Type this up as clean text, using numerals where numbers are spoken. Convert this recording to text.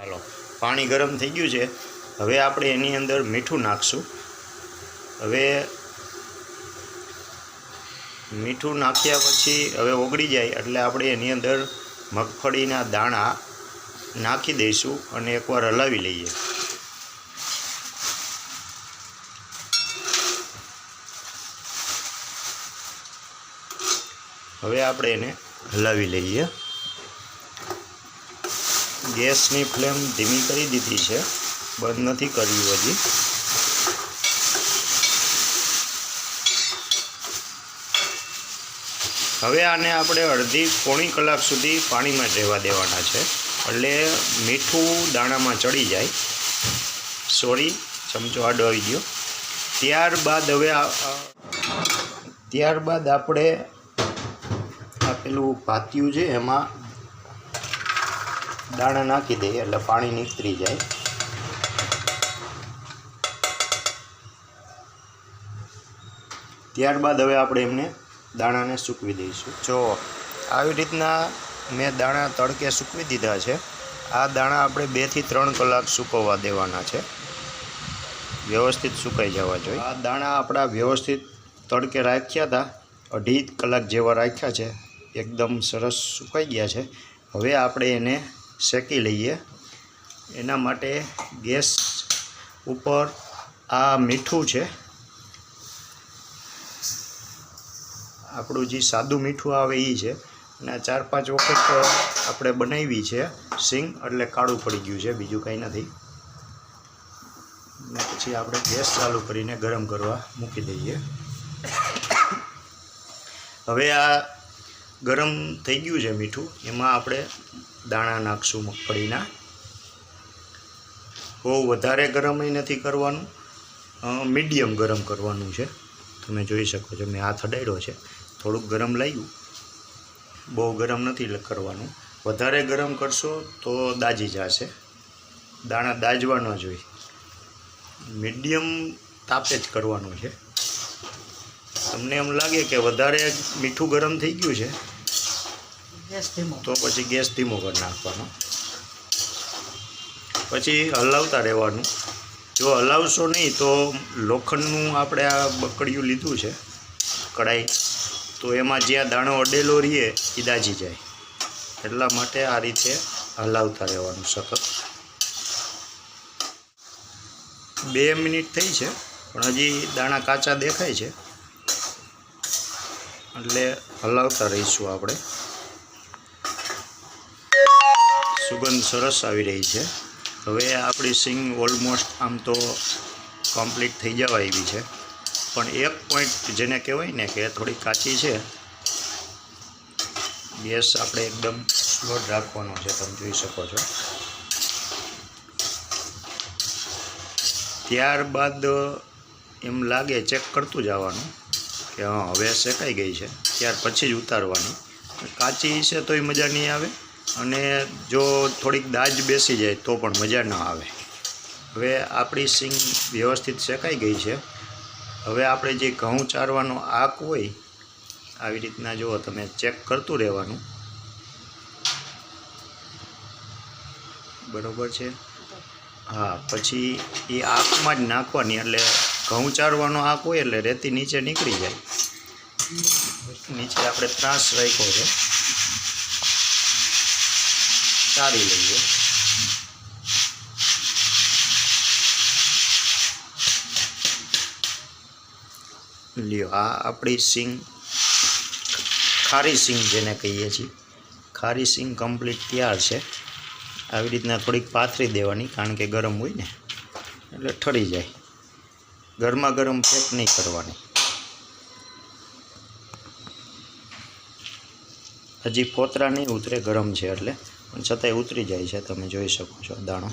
ચાલો પાણી ગરમ થઈ ગયું છે। હવે આપણે એની અંદર મીઠું નાખશું। હવે મીઠું નાખ્યા પછી હવે ઓગળી જાય એટલે આપણે એની અંદર મગફળીના દાણા નાખી દઈશું અને એકવાર હલાવી લઈએ। હવે આપણે એને હલાવી લઈએ। ગેસની ફ્લેમ ધીમી કરી દીધી છે, બંધ નથી કર્યું હજી। હવે આને આપણે અડધી પોણી કલાક સુધી પાણીમાં રહેવા દેવાના છે, એટલે મીઠું દાણામાં ચડી જાય। સોરી, ચમચો આડો આવી ગયો। ત્યારબાદ આપણે આ પેલું ભાતિયું છે એમાં દાણા નાખી દઈએ એટલે પાણી નીકળી જાય। ત્યારબાદ હવે આપણે એમને દાણાને સૂકવી દઈશું। જો આવી રીતના મેં દાણા તડકે સૂકવી દીધા છે। આ દાણા આપણે 2 થી 3 કલાક સૂકવવા દેવાના છે, વ્યવસ્થિત સુકાઈ જવા જોઈએ। આ દાણા આપણા વ્યવસ્થિત તડકે રાખ્યા હતા, 2.5 કલાક જેવા રાખ્યા છે, એકદમ સરસ સુકાઈ ગયા છે। હવે આપણે એને શેકી લઈએ। એના માટે ગેસ ઉપર આ મીઠું છે, આપણું જે સાદું મીઠું આવે એ છે, અને 4-5 વખત આપણે બનાવી છે સિંગ, એટલે કાળું પડી ગયું છે, બીજું કંઈ નથી। અને પછી આપણે ગેસ ચાલુ કરીને ગરમ કરવા મૂકી દઈએ। હવે આ ગરમ થઈ ગયું છે મીઠું, એમાં આપણે દાણા નાખશું મગફળીના। બહુ વધારે ગરમય નથી કરવાનું, મીડિયમ ગરમ કરવાનું છે। તમે જોઈ શકો છો, મેં હાથ અડાડ્યો છે, થોડુંક ગરમ લાગ્યું, બહુ ગરમ નથી કરવાનું। વધારે ગરમ કરશો તો દાજી જશે, દાણા દાજવા ન જોઈએ, મીડિયમ તાપે જ કરવાનું છે। તમને એમ લાગે કે વધારે મીઠું ગરમ થઈ ગયું છે તો પછી ગેસ ધીમો કરી નાખવાનો, પછી હલાવતા રહેવાનું। જો હલાવશો નહીં તો લોખંડનું આપણે આ બકડિયું લીધું છે કડાઈ, તો એમાં જ્યાં દાણો અડેલો રહીએ એ દાજી જાય, એટલા માટે આ રીતે હલાવતા રહેવાનું સતત। 2 મિનિટ થઈ છે પણ હજી દાણા કાચા દેખાય છે, એટલે હલાવતા રહીશું આપણે। સુગંધ સરસ આવી રહી છે। હવે આપણી સિંગ ઓલમોસ્ટ આમ તો કમ્પ્લીટ થઈ જવા આવી છે, પણ એક પોઈન્ટ જેને કહેવાય ને કે થોડી કાચી છે। ગેસ આપણે એકદમ સ્લો જ રાખવાનો છે, તમે જોઈ શકો છો। ત્યારબાદ એમ લાગે ચેક કરતું જવાનું કે હા હવે શેકાઈ ગઈ છે, ત્યાર પછી જ ઉતારવાની। કાચી છે તોય મજા નહીં આવે, અને જો થોડીક દાજ બેસી જાય તો પણ મજા ન આવે। હવે આપણી સિંગ વ્યવસ્થિત શેકાઈ ગઈ છે। હવે આપણે જે ઘઉં ચારવાનો આક હોય, આવી રીતના જુઓ તમે, ચેક કરતું રહેવાનું, બરાબર છે? હા, પછી એ આકમાં જ નાખવાની, એટલે ઘઉં ચારવાનો આક હોય એટલે રેતી નીચે નીકળી જાય। નીચે આપણે ત્રાસ રાખ્યો છે, ચારી લઈએ। લ્યો, આ આપણી સિંગ, ખારી સિંગ જેને કહીએ છીએ, ખારી સિંગ કમ્પ્લીટ તૈયાર છે। આવી રીતના થોડીક પાથરી દેવાની, કારણ કે ગરમ હોય ને એટલે ઠરી જાય, ગરમા ગરમ પેક નહીં કરવાની। હજી ફોતરા નહીં ઉતરે, ગરમ છે એટલે, પણ છતાંય ઉતરી જાય છે, તમે જોઈ શકો છો દાણો।